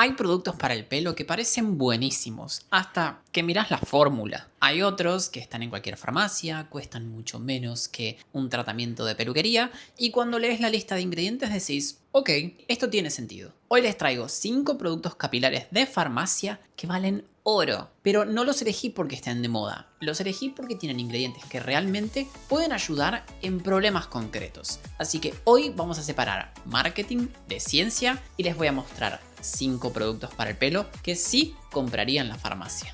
Hay productos para el pelo que parecen buenísimos, hasta que mirás la fórmula. Hay otros que están en cualquier farmacia, cuestan mucho menos que un tratamiento de peluquería y cuando lees la lista de ingredientes decís, ok, esto tiene sentido. Hoy les traigo 5 productos capilares de farmacia que valen oro, pero no los elegí porque estén de moda, los elegí porque tienen ingredientes que realmente pueden ayudar en problemas concretos. Así que hoy vamos a separar marketing de ciencia y les voy a mostrar 5 productos para el pelo que sí compraría en la farmacia.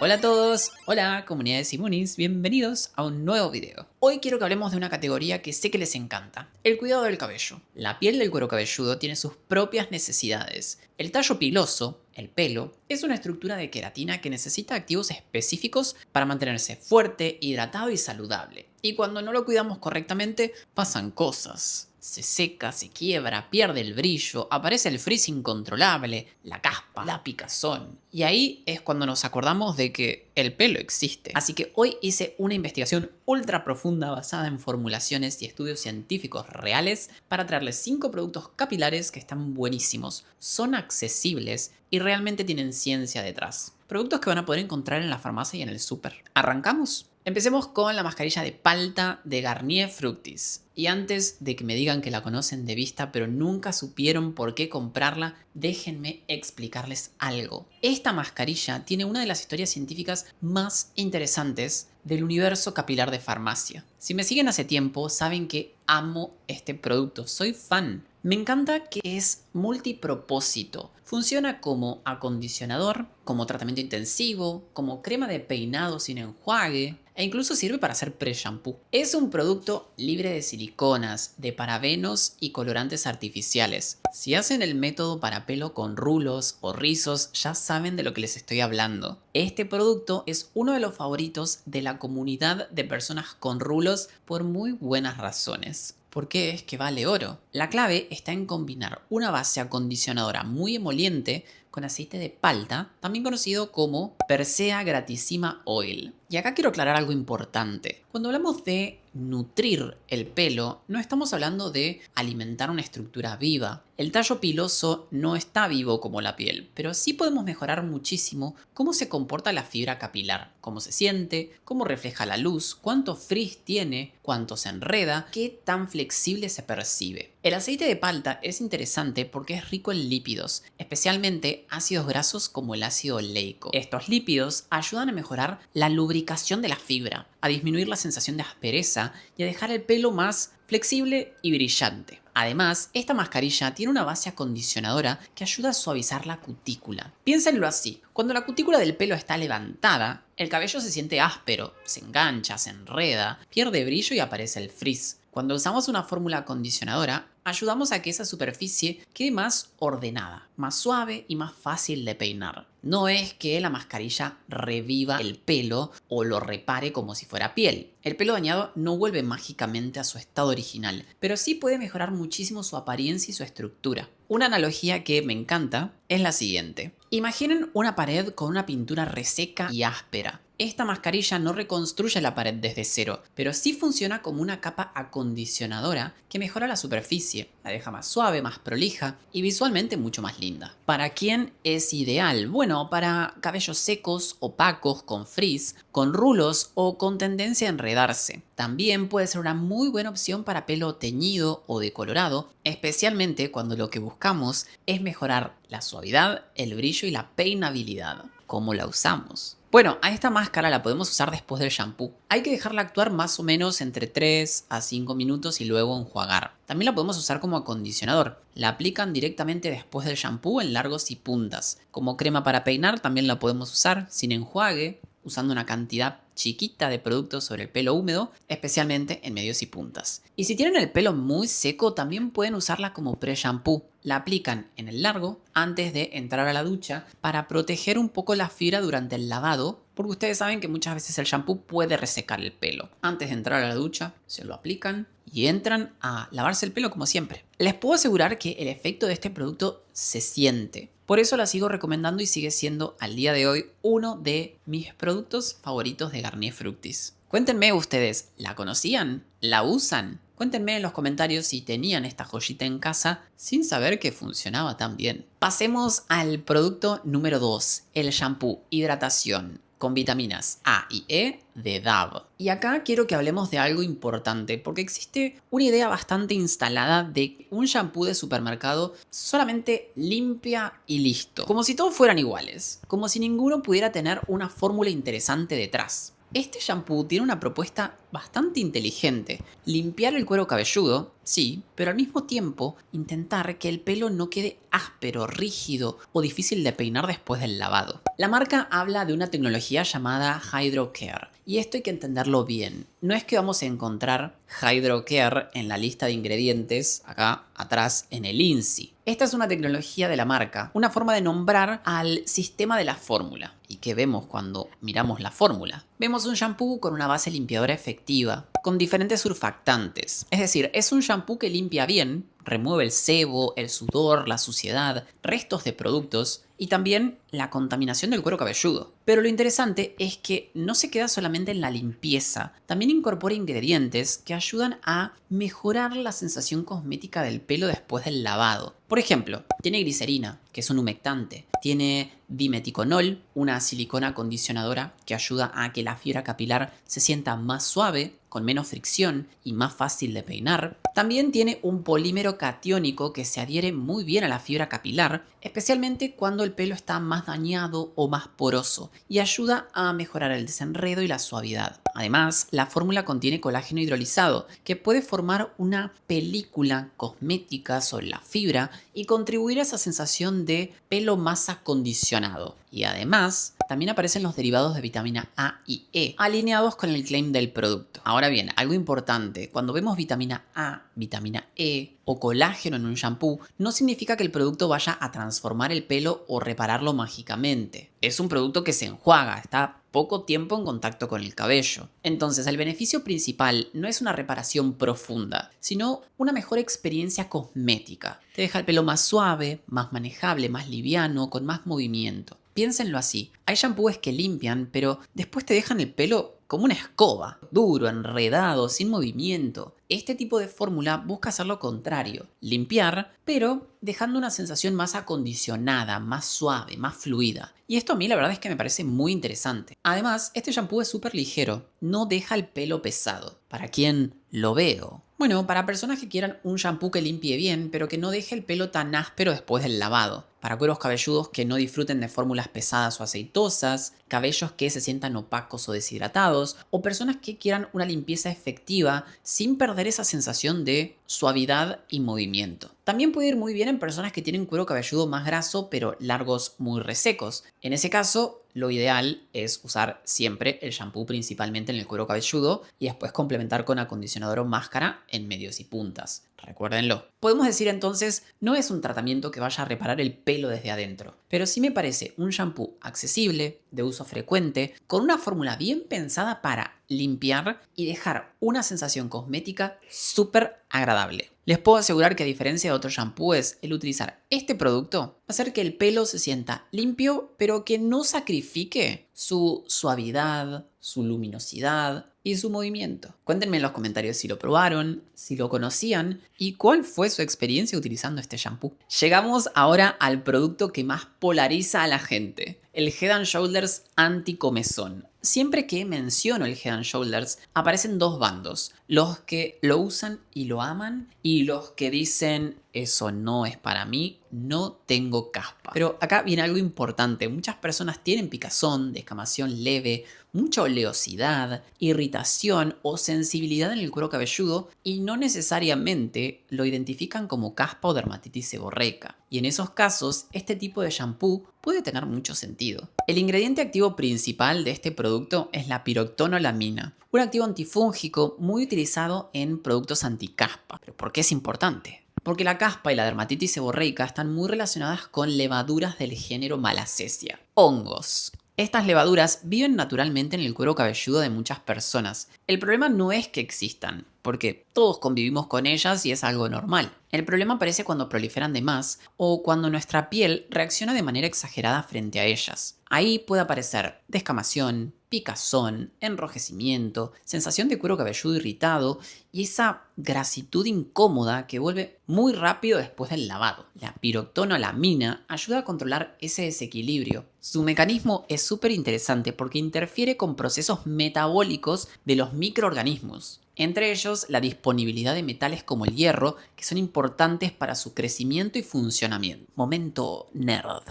Hola a todos, hola comunidad de Simunis, bienvenidos a un nuevo video. Hoy quiero que hablemos de una categoría que sé que les encanta, el cuidado del cabello. La piel del cuero cabelludo tiene sus propias necesidades. El tallo piloso, el pelo, es una estructura de queratina que necesita activos específicos para mantenerse fuerte, hidratado y saludable. Y cuando no lo cuidamos correctamente, pasan cosas. Se seca, se quiebra, pierde el brillo, aparece el frizz incontrolable, la caspa, la picazón. Y ahí es cuando nos acordamos de que el pelo existe. Así que hoy hice una investigación ultra profunda basada en formulaciones y estudios científicos reales para traerles 5 productos capilares que están buenísimos, son accesibles y realmente tienen ciencia detrás. Productos que van a poder encontrar en la farmacia y en el súper. ¿Arrancamos? Empecemos con la mascarilla de palta de Garnier Fructis. Y antes de que me digan que la conocen de vista pero nunca supieron por qué comprarla, déjenme explicarles algo. Esta mascarilla tiene una de las historias científicas más interesantes del universo capilar de farmacia. Si me siguen hace tiempo, saben que amo este producto, soy fan. Me encanta que es multipropósito. Funciona como acondicionador, como tratamiento intensivo, como crema de peinado sin enjuague e incluso sirve para hacer pre-shampoo. Es un producto libre de siliconas, de parabenos y colorantes artificiales. Si hacen el método para pelo con rulos o rizos, ya saben de lo que les estoy hablando. Este producto es uno de los favoritos de la comunidad de personas con rulos por muy buenas razones. ¿Por qué es que vale oro? La clave está en combinar una base acondicionadora muy emoliente con aceite de palta, también conocido como Persea Gratissima Oil. Y acá quiero aclarar algo importante. Cuando hablamos de nutrir el pelo, no estamos hablando de alimentar una estructura viva. El tallo piloso no está vivo como la piel, pero sí podemos mejorar muchísimo cómo se comporta la fibra capilar, cómo se siente, cómo refleja la luz, cuánto frizz tiene, cuánto se enreda, qué tan flexible se percibe. El aceite de palta es interesante porque es rico en lípidos, especialmente ácidos grasos como el ácido oleico. Estos lípidos ayudan a mejorar la lubricación de la fibra, a disminuir la sensación de aspereza y a dejar el pelo más flexible y brillante. Además, esta mascarilla tiene una base acondicionadora que ayuda a suavizar la cutícula. Piénsenlo así, cuando la cutícula del pelo está levantada, el cabello se siente áspero, se engancha, se enreda, pierde brillo y aparece el frizz. Cuando usamos una fórmula acondicionadora, ayudamos a que esa superficie quede más ordenada, más suave y más fácil de peinar. No es que la mascarilla reviva el pelo o lo repare como si fuera piel. El pelo dañado no vuelve mágicamente a su estado original, pero sí puede mejorar muchísimo su apariencia y su estructura. Una analogía que me encanta es la siguiente. Imaginen una pared con una pintura reseca y áspera. Esta mascarilla no reconstruye la pared desde cero, pero sí funciona como una capa acondicionadora que mejora la superficie, la deja más suave, más prolija y visualmente mucho más linda. ¿Para quién es ideal? Bueno, para cabellos secos, opacos, con frizz, con rulos o con tendencia a enredarse. También puede ser una muy buena opción para pelo teñido o decolorado, especialmente cuando lo que buscamos es mejorar la suavidad, el brillo y la peinabilidad. ¿Cómo la usamos? Bueno, a esta máscara la podemos usar después del shampoo. Hay que dejarla actuar más o menos entre 3 a 5 minutos y luego enjuagar. También la podemos usar como acondicionador. La aplican directamente después del shampoo en largos y puntas. Como crema para peinar también la podemos usar sin enjuague, usando una cantidad chiquita de productos sobre el pelo húmedo, especialmente en medios y puntas. Y si tienen el pelo muy seco, también pueden usarla como pre-shampoo. La aplican en el largo antes de entrar a la ducha para proteger un poco la fibra durante el lavado, porque ustedes saben que muchas veces el shampoo puede resecar el pelo. Antes de entrar a la ducha, se lo aplican y entran a lavarse el pelo como siempre. Les puedo asegurar que el efecto de este producto se siente. Por eso la sigo recomendando y sigue siendo al día de hoy uno de mis productos favoritos de Garnier Fructis. Cuéntenme ustedes, ¿la conocían? ¿La usan? Cuéntenme en los comentarios si tenían esta joyita en casa sin saber que funcionaba tan bien. Pasemos al producto número 2, el shampoo hidratación con vitaminas A y E de Dove. Y acá quiero que hablemos de algo importante, porque existe una idea bastante instalada de que un shampoo de supermercado solamente limpia y listo. Como si todos fueran iguales, como si ninguno pudiera tener una fórmula interesante detrás. Este shampoo tiene una propuesta bastante inteligente. Limpiar el cuero cabelludo, sí, pero al mismo tiempo intentar que el pelo no quede áspero, rígido o difícil de peinar después del lavado. La marca habla de una tecnología llamada HydroCare. Y esto hay que entenderlo bien. No es que vamos a encontrar HydroCare en la lista de ingredientes acá atrás en el INSI. Esta es una tecnología de la marca, una forma de nombrar al sistema de la fórmula. ¿Y qué vemos cuando miramos la fórmula? Vemos un shampoo con una base limpiadora efectiva, con diferentes surfactantes. Es decir, es un shampoo que limpia bien, remueve el sebo, el sudor, la suciedad, restos de productos y también la contaminación del cuero cabelludo. Pero lo interesante es que no se queda solamente en la limpieza, también incorpora ingredientes que ayudan a mejorar la sensación cosmética del pelo después del lavado. Por ejemplo, tiene glicerina, que es un humectante, tiene dimeticonol, una silicona acondicionadora que ayuda a que la fibra capilar se sienta más suave, con menos fricción y más fácil de peinar. También tiene un polímero catiónico que se adhiere muy bien a la fibra capilar, especialmente cuando el pelo está más dañado o más poroso, y ayuda a mejorar el desenredo y la suavidad. Además, la fórmula contiene colágeno hidrolizado, que puede formar una película cosmética sobre la fibra y contribuir a esa sensación de pelo más acondicionado. Y además, también aparecen los derivados de vitamina A y E, alineados con el claim del producto. Ahora bien, algo importante, cuando vemos vitamina A, vitamina E o colágeno en un shampoo, no significa que el producto vaya a transformar el pelo o repararlo mágicamente. Es un producto que se enjuaga, está poco tiempo en contacto con el cabello. Entonces, el beneficio principal no es una reparación profunda, sino una mejor experiencia cosmética. Te deja el pelo más suave, más manejable, más liviano, con más movimiento. Piénsenlo así, hay shampoos que limpian, pero después te dejan el pelo como una escoba, duro, enredado, sin movimiento. Este tipo de fórmula busca hacer lo contrario, limpiar, pero dejando una sensación más acondicionada, más suave, más fluida. Y esto a mí la verdad es que me parece muy interesante. Además, este shampoo es súper ligero, no deja el pelo pesado. ¿Para quién lo veo? Bueno, para personas que quieran un shampoo que limpie bien, pero que no deje el pelo tan áspero después del lavado. Para cueros cabelludos que no disfruten de fórmulas pesadas o aceitosas, cabellos que se sientan opacos o deshidratados, o personas que quieran una limpieza efectiva sin perder esa sensación de suavidad y movimiento. También puede ir muy bien en personas que tienen cuero cabelludo más graso pero largos muy resecos. En ese caso, lo ideal es usar siempre el shampoo principalmente en el cuero cabelludo y después complementar con acondicionador o máscara en medios y puntas. Recuérdenlo. Podemos decir entonces, no es un tratamiento que vaya a reparar el pelo desde adentro, pero sí me parece un shampoo accesible, de uso frecuente, con una fórmula bien pensada para limpiar y dejar una sensación cosmética súper agradable. Les puedo asegurar que a diferencia de otros shampoos, el utilizar este producto va a hacer que el pelo se sienta limpio, pero que no sacrifique su suavidad, su luminosidad y su movimiento. Cuéntenme en los comentarios si lo probaron, si lo conocían y cuál fue su experiencia utilizando este shampoo. Llegamos ahora al producto que más polariza a la gente, el Head & Shoulders anti-comezón. Siempre que menciono el Head & Shoulders aparecen dos bandos, los que lo usan y lo aman y los que dicen eso no es para mí, no tengo caspa. Pero acá viene algo importante, muchas personas tienen picazón, descamación leve, mucha oleosidad, irritación o sensibilidad en el cuero cabelludo y no necesariamente lo identifican como caspa o dermatitis seborreica. Y en esos casos, este tipo de shampoo puede tener mucho sentido. El ingrediente activo principal de este producto es la piroctonolamina, un activo antifúngico muy utilizado en productos anticaspa. ¿Pero por qué es importante? Porque la caspa y la dermatitis seborreica están muy relacionadas con levaduras del género Malassezia, hongos. Estas levaduras viven naturalmente en el cuero cabelludo de muchas personas. El problema no es que existan, porque todos convivimos con ellas y es algo normal. El problema aparece cuando proliferan de más o cuando nuestra piel reacciona de manera exagerada frente a ellas. Ahí puede aparecer descamación, picazón, enrojecimiento, sensación de cuero cabelludo irritado y esa grasitud incómoda que vuelve muy rápido después del lavado. La piroctonolamina ayuda a controlar ese desequilibrio. Su mecanismo es súper interesante porque interfiere con procesos metabólicos de los microorganismos. Entre ellos, la disponibilidad de metales como el hierro, que son importantes para su crecimiento y funcionamiento. Momento nerd.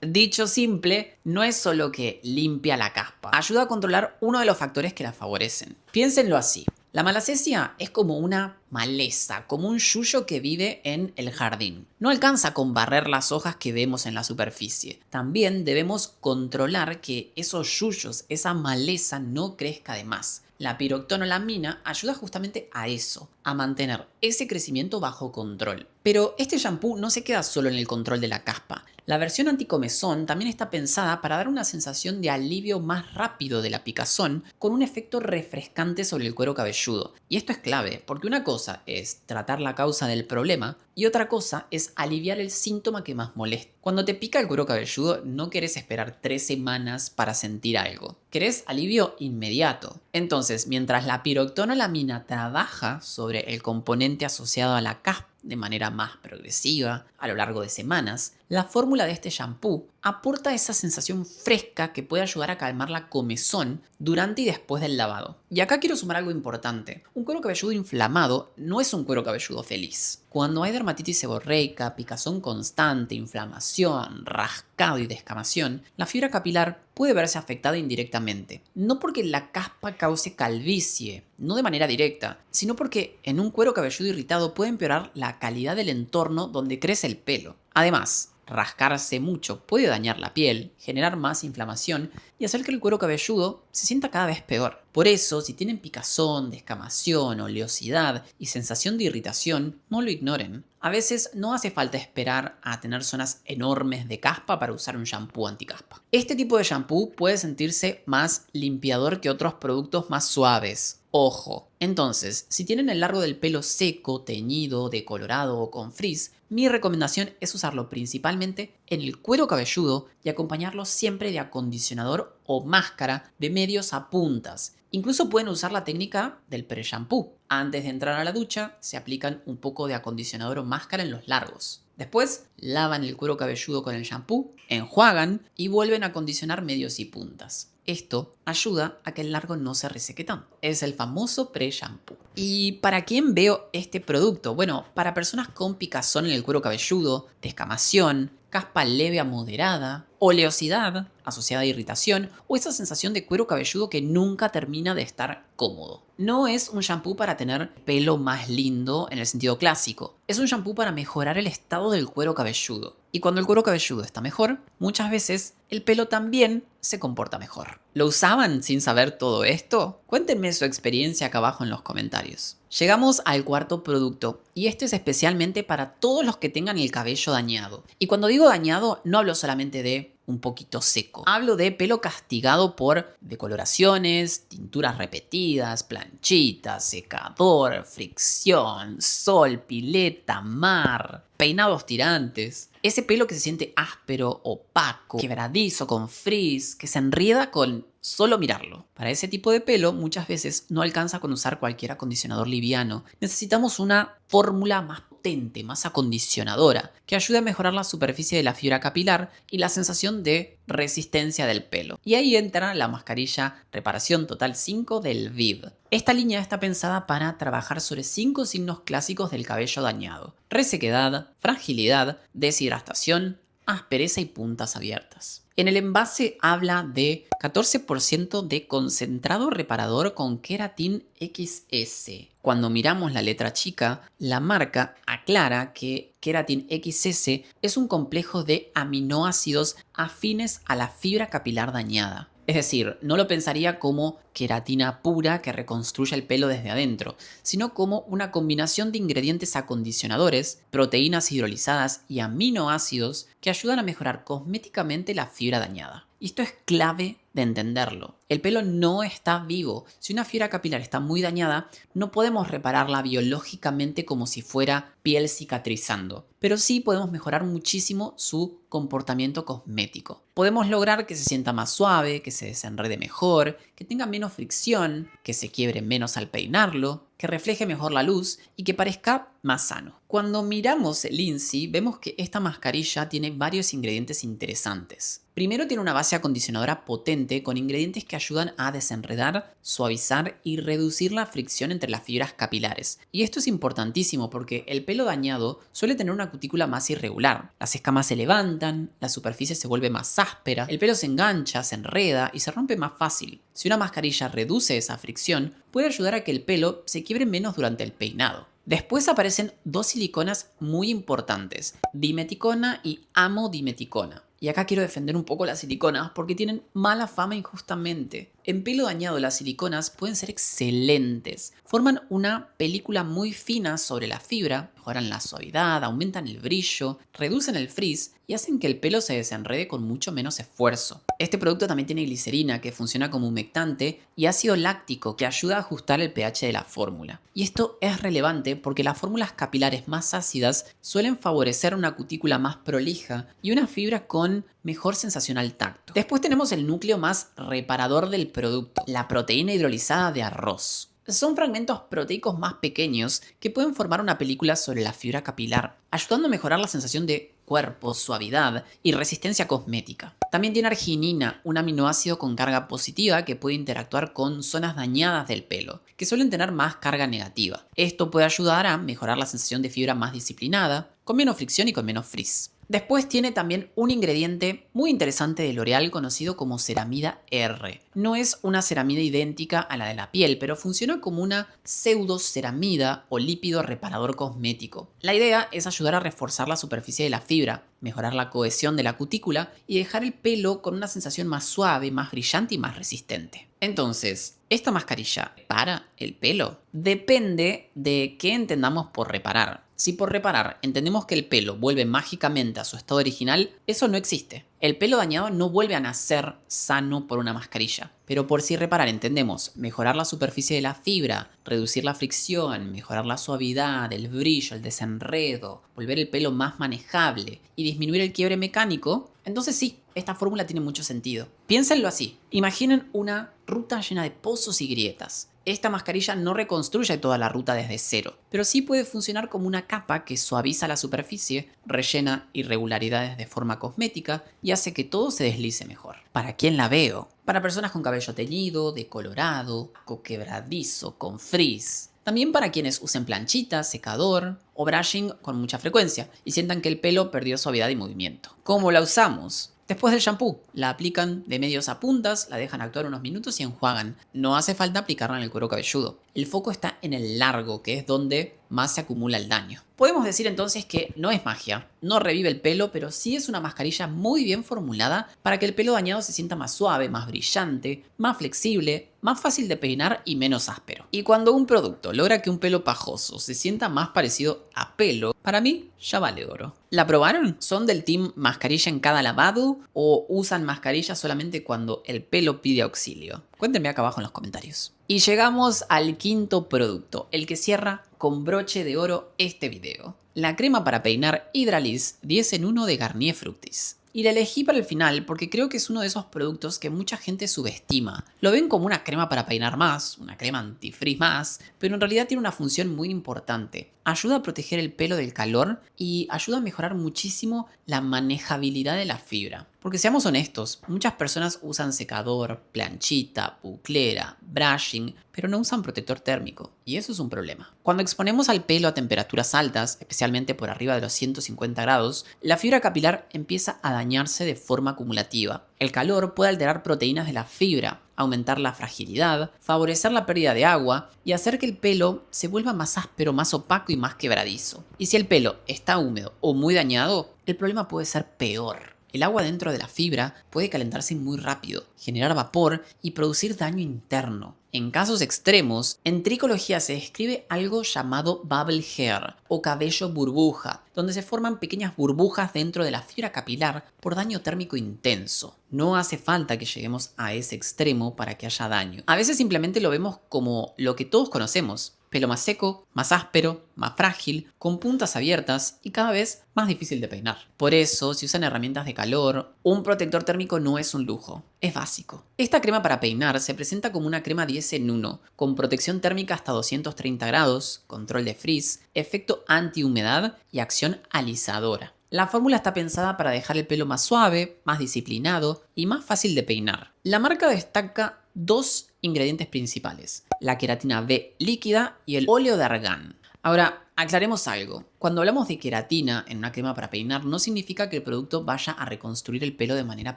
Dicho simple, no es solo que limpia la caspa, ayuda a controlar uno de los factores que la favorecen. Piénsenlo así. La malacesia es como una maleza, como un yuyo que vive en el jardín. No alcanza con barrer las hojas que vemos en la superficie. También debemos controlar que esos yuyos, esa maleza, no crezca de más. La piroctonolamina ayuda justamente a eso, a mantener ese crecimiento bajo control. Pero este shampoo no se queda solo en el control de la caspa. La versión anticomezón también está pensada para dar una sensación de alivio más rápido de la picazón con un efecto refrescante sobre el cuero cabelludo. Y esto es clave, porque una cosa es tratar la causa del problema y otra cosa es aliviar el síntoma que más molesta. Cuando te pica el cuero cabelludo no querés esperar 3 semanas para sentir algo. Querés alivio inmediato. Entonces, mientras la piroctonolamina trabaja sobre el componente asociado a la caspa de manera más progresiva a lo largo de semanas, la fórmula de este shampoo aporta esa sensación fresca que puede ayudar a calmar la comezón durante y después del lavado. Y acá quiero sumar algo importante. Un cuero cabelludo inflamado no es un cuero cabelludo feliz. Cuando hay dermatitis seborreica, picazón constante, inflamación, rascado y descamación, la fibra capilar puede verse afectada indirectamente. No porque la caspa cause calvicie, no de manera directa, sino porque en un cuero cabelludo irritado puede empeorar la calidad del entorno donde crece el pelo. Además, rascarse mucho puede dañar la piel, generar más inflamación y hacer que el cuero cabelludo se sienta cada vez peor. Por eso, si tienen picazón, descamación, oleosidad y sensación de irritación, no lo ignoren. A veces no hace falta esperar a tener zonas enormes de caspa para usar un shampoo anticaspa. Este tipo de shampoo puede sentirse más limpiador que otros productos más suaves. Ojo. Entonces, si tienen el largo del pelo seco, teñido, decolorado o con frizz, mi recomendación es usarlo principalmente en el cuero cabelludo y acompañarlo siempre de acondicionador o máscara de medios a puntas. Incluso pueden usar la técnica del pre-shampoo. Antes de entrar a la ducha, se aplican un poco de acondicionador o máscara en los largos. Después, lavan el cuero cabelludo con el shampoo, enjuagan y vuelven a acondicionar medios y puntas. Esto ayuda a que el largo no se reseque tanto. Es el famoso pre-shampoo. ¿Y para quién veo este producto? Bueno, para personas con picazón en el cuero cabelludo, descamación, caspa leve a moderada, oleosidad asociada a irritación o esa sensación de cuero cabelludo que nunca termina de estar cómodo. No es un shampoo para tener pelo más lindo en el sentido clásico. Es un shampoo para mejorar el estado del cuero cabelludo. Y cuando el cuero cabelludo está mejor, muchas veces el pelo también se comporta mejor. ¿Lo usaban sin saber todo esto? Cuéntenme su experiencia acá abajo en los comentarios. Llegamos al cuarto producto y este es especialmente para todos los que tengan el cabello dañado. Y cuando digo dañado no hablo solamente de un poquito seco. Hablo de pelo castigado por decoloraciones, tinturas repetidas, planchitas, secador, fricción, sol, pileta, mar, peinados tirantes. Ese pelo que se siente áspero, opaco, quebradizo, con frizz, que se enrieda con solo mirarlo. Para ese tipo de pelo muchas veces no alcanza con usar cualquier acondicionador liviano. Necesitamos una fórmula más potente, más acondicionadora, que ayude a mejorar la superficie de la fibra capilar y la sensación de resistencia del pelo. Y ahí entra la mascarilla Reparación Total 5 del Viv. Esta línea está pensada para trabajar sobre 5 signos clásicos del cabello dañado: resequedad, fragilidad, deshidratación, aspereza y puntas abiertas. En el envase habla de 14% de concentrado reparador con Keratin XS. Cuando miramos la letra chica, la marca aclara que Keratin XS es un complejo de aminoácidos afines a la fibra capilar dañada. Es decir, no lo pensaría como queratina pura que reconstruye el pelo desde adentro, sino como una combinación de ingredientes acondicionadores, proteínas hidrolizadas y aminoácidos que ayudan a mejorar cosméticamente la fibra dañada. Y esto es clave de entenderlo. El pelo no está vivo. Si una fibra capilar está muy dañada, no podemos repararla biológicamente como si fuera piel cicatrizando. Pero sí podemos mejorar muchísimo su comportamiento cosmético. Podemos lograr que se sienta más suave, que se desenrede mejor, que tenga menos fricción, que se quiebre menos al peinarlo, que refleje mejor la luz y que parezca más sano. Cuando miramos el INSI, vemos que esta mascarilla tiene varios ingredientes interesantes. Primero, tiene una base acondicionadora potente con ingredientes que ayudan a desenredar, suavizar y reducir la fricción entre las fibras capilares. Y esto es importantísimo porque el pelo dañado suele tener una cutícula más irregular. Las escamas se levantan, la superficie se vuelve más áspera, el pelo se engancha, se enreda y se rompe más fácil. Si una mascarilla reduce esa fricción, puede ayudar a que el pelo se quiebre menos durante el peinado. Después aparecen dos siliconas muy importantes, dimeticona y amodimeticona. Y acá quiero defender un poco las siliconas porque tienen mala fama injustamente. En pelo dañado las siliconas pueden ser excelentes. Forman una película muy fina sobre la fibra, mejoran la suavidad, aumentan el brillo, reducen el frizz y hacen que el pelo se desenrede con mucho menos esfuerzo. Este producto también tiene glicerina que funciona como humectante y ácido láctico que ayuda a ajustar el pH de la fórmula. Y esto es relevante porque las fórmulas capilares más ácidas suelen favorecer una cutícula más prolija y una fibra con mejor sensación al tacto. Después tenemos el núcleo más reparador del producto, la proteína hidrolizada de arroz. Son fragmentos proteicos más pequeños que pueden formar una película sobre la fibra capilar, ayudando a mejorar la sensación de cuerpo, suavidad y resistencia cosmética. También tiene arginina, un aminoácido con carga positiva que puede interactuar con zonas dañadas del pelo, que suelen tener más carga negativa. Esto puede ayudar a mejorar la sensación de fibra más disciplinada, con menos fricción y con menos frizz. Después tiene también un ingrediente muy interesante de L'Oréal conocido como ceramida R. No es una ceramida idéntica a la de la piel, pero funciona como una pseudoceramida o lípido reparador cosmético. La idea es ayudar a reforzar la superficie de la fibra, mejorar la cohesión de la cutícula y dejar el pelo con una sensación más suave, más brillante y más resistente. Entonces, ¿esta mascarilla repara el pelo? Depende de qué entendamos por reparar. Si por reparar entendemos que el pelo vuelve mágicamente a su estado original, eso no existe. El pelo dañado no vuelve a nacer sano por una mascarilla. Pero por si reparar entendemos mejorar la superficie de la fibra, reducir la fricción, mejorar la suavidad, el brillo, el desenredo, volver el pelo más manejable y disminuir el quiebre mecánico, entonces sí, esta fórmula tiene mucho sentido. Piénsenlo así. Imaginen una ruta llena de pozos y grietas. Esta mascarilla no reconstruye toda la ruta desde cero, pero sí puede funcionar como una capa que suaviza la superficie, rellena irregularidades de forma cosmética y hace que todo se deslice mejor. ¿Para quién la veo? Para personas con cabello teñido, decolorado, quebradizo, con frizz. También para quienes usen planchita, secador o brushing con mucha frecuencia y sientan que el pelo perdió suavidad y movimiento. ¿Cómo la usamos? Después del shampoo, la aplican de medios a puntas, la dejan actuar unos minutos y enjuagan. No hace falta aplicarla en el cuero cabelludo. El foco está en el largo, que es donde más se acumula el daño. Podemos decir entonces que no es magia, no revive el pelo, pero sí es una mascarilla muy bien formulada para que el pelo dañado se sienta más suave, más brillante, más flexible, más fácil de peinar y menos áspero. Y cuando un producto logra que un pelo pajoso se sienta más parecido a pelo, para mí ya vale oro. ¿La probaron? ¿Son del team mascarilla en cada lavado o usan mascarilla solamente cuando el pelo pide auxilio? Cuéntenme acá abajo en los comentarios. Y llegamos al quinto producto, el que cierra con broche de oro este video. La crema para peinar Hydralis 10 en 1 de Garnier Fructis. Y la elegí para el final porque creo que es uno de esos productos que mucha gente subestima. Lo ven como una crema para peinar más, una crema antifrizz más, pero en realidad tiene una función muy importante. Ayuda a proteger el pelo del calor y ayuda a mejorar muchísimo la manejabilidad de la fibra. Porque seamos honestos, muchas personas usan secador, planchita, buclera, brushing, pero no usan protector térmico, y eso es un problema. Cuando exponemos al pelo a temperaturas altas, especialmente por arriba de los 150 grados, la fibra capilar empieza a dañarse de forma acumulativa. El calor puede alterar proteínas de la fibra, aumentar la fragilidad, favorecer la pérdida de agua y hacer que el pelo se vuelva más áspero, más opaco y más quebradizo. Y si el pelo está húmedo o muy dañado, el problema puede ser peor. El agua dentro de la fibra puede calentarse muy rápido, generar vapor y producir daño interno. En casos extremos, en tricología se describe algo llamado bubble hair o cabello burbuja, donde se forman pequeñas burbujas dentro de la fibra capilar por daño térmico intenso. No hace falta que lleguemos a ese extremo para que haya daño. A veces simplemente lo vemos como lo que todos conocemos: pelo más seco, más áspero, más frágil, con puntas abiertas y cada vez más difícil de peinar. Por eso, si usan herramientas de calor, un protector térmico no es un lujo, es básico. Esta crema para peinar se presenta como una crema 10 en 1, con protección térmica hasta 230 grados, control de frizz, efecto antihumedad y acción alisadora. La fórmula está pensada para dejar el pelo más suave, más disciplinado y más fácil de peinar. La marca destaca dos ingredientes principales: la queratina B líquida y el óleo de argán. Ahora, aclaremos algo. Cuando hablamos de queratina en una crema para peinar, no significa que el producto vaya a reconstruir el pelo de manera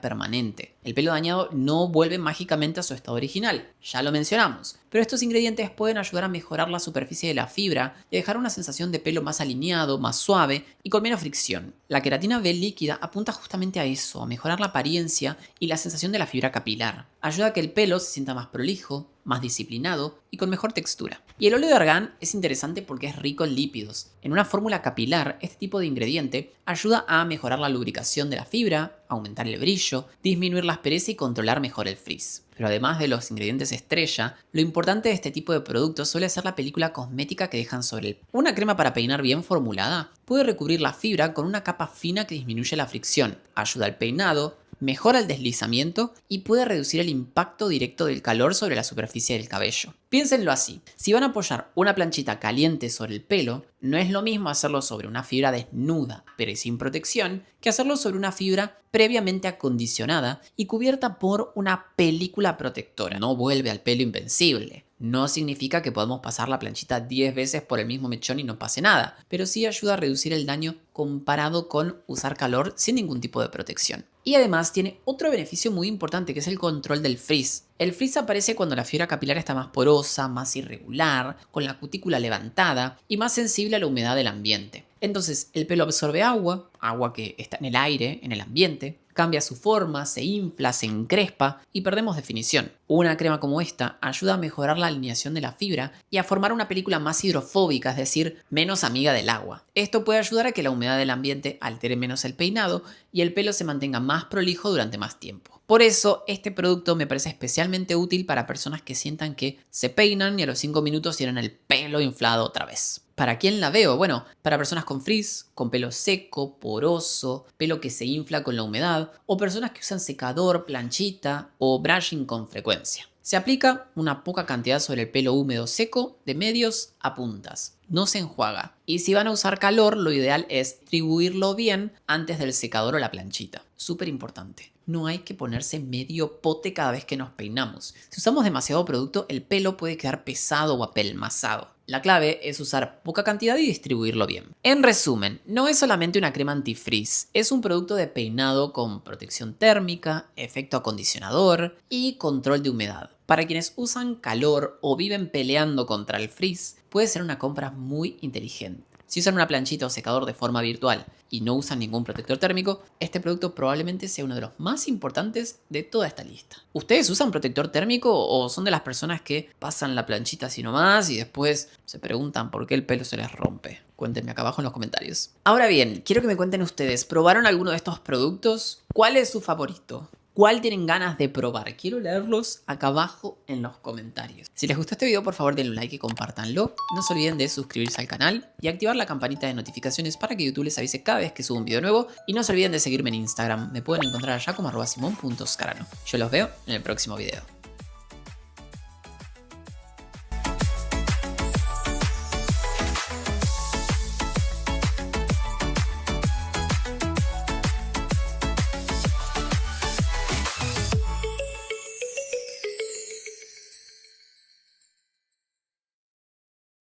permanente. El pelo dañado no vuelve mágicamente a su estado original, ya lo mencionamos. Pero estos ingredientes pueden ayudar a mejorar la superficie de la fibra y dejar una sensación de pelo más alineado, más suave y con menos fricción. La queratina B líquida apunta justamente a eso, a mejorar la apariencia y la sensación de la fibra capilar. Ayuda a que el pelo se sienta más prolijo, más disciplinado y con mejor textura. Y el óleo de argán es interesante porque es rico en lípidos. En una fórmula capilar, este tipo de ingrediente ayuda a mejorar la lubricación de la fibra, aumentar el brillo, disminuir la aspereza y controlar mejor el frizz. Pero además de los ingredientes estrella, lo importante de este tipo de productos suele ser la película cosmética que dejan sobre el pelo. Una crema para peinar bien formulada puede recubrir la fibra con una capa fina que disminuye la fricción, ayuda al peinado, mejora el deslizamiento y puede reducir el impacto directo del calor sobre la superficie del cabello. Piénsenlo así: si van a apoyar una planchita caliente sobre el pelo, no es lo mismo hacerlo sobre una fibra desnuda, pero sin protección, que hacerlo sobre una fibra previamente acondicionada y cubierta por una película protectora. No vuelve al pelo invencible. No significa que podamos pasar la planchita 10 veces por el mismo mechón y no pase nada, pero sí ayuda a reducir el daño comparado con usar calor sin ningún tipo de protección. Y además tiene otro beneficio muy importante, que es el control del frizz. El frizz aparece cuando la fibra capilar está más porosa, más irregular, con la cutícula levantada y más sensible a la humedad del ambiente. Entonces el pelo absorbe agua que está en el aire, en el ambiente, cambia su forma, se infla, se encrespa y perdemos definición. Una crema como esta ayuda a mejorar la alineación de la fibra y a formar una película más hidrofóbica, es decir, menos amiga del agua. Esto puede ayudar a que la humedad del ambiente altere menos el peinado y el pelo se mantenga más prolijo durante más tiempo. Por eso, este producto me parece especialmente útil para personas que sientan que se peinan y a los 5 minutos tienen el pelo inflado otra vez. ¿Para quién la veo? Bueno, para personas con frizz, con pelo seco, poroso, pelo que se infla con la humedad, o personas que usan secador, planchita o brushing con frecuencia. Se aplica una poca cantidad sobre el pelo húmedo seco, de medios a puntas. No se enjuaga. Y si van a usar calor, lo ideal es distribuirlo bien antes del secador o la planchita. Súper importante. No hay que ponerse medio pote cada vez que nos peinamos. Si usamos demasiado producto, el pelo puede quedar pesado o apelmazado. La clave es usar poca cantidad y distribuirlo bien. En resumen, no es solamente una crema antifrizz, es un producto de peinado con protección térmica, efecto acondicionador y control de humedad. Para quienes usan calor o viven peleando contra el frizz, puede ser una compra muy inteligente. Si usan una planchita o secador de forma virtual y no usan ningún protector térmico, este producto probablemente sea uno de los más importantes de toda esta lista. ¿Ustedes usan protector térmico o son de las personas que pasan la planchita así nomás y después se preguntan por qué el pelo se les rompe? Cuéntenme acá abajo en los comentarios. Ahora bien, quiero que me cuenten ustedes, ¿probaron alguno de estos productos? ¿Cuál es su favorito? ¿Cuál tienen ganas de probar? Quiero leerlos acá abajo en los comentarios. Si les gustó este video, por favor denle un like y compártanlo. No se olviden de suscribirse al canal y activar la campanita de notificaciones para que YouTube les avise cada vez que subo un video nuevo. Y no se olviden de seguirme en Instagram. Me pueden encontrar allá como @simon.scarano. Yo los veo en el próximo video.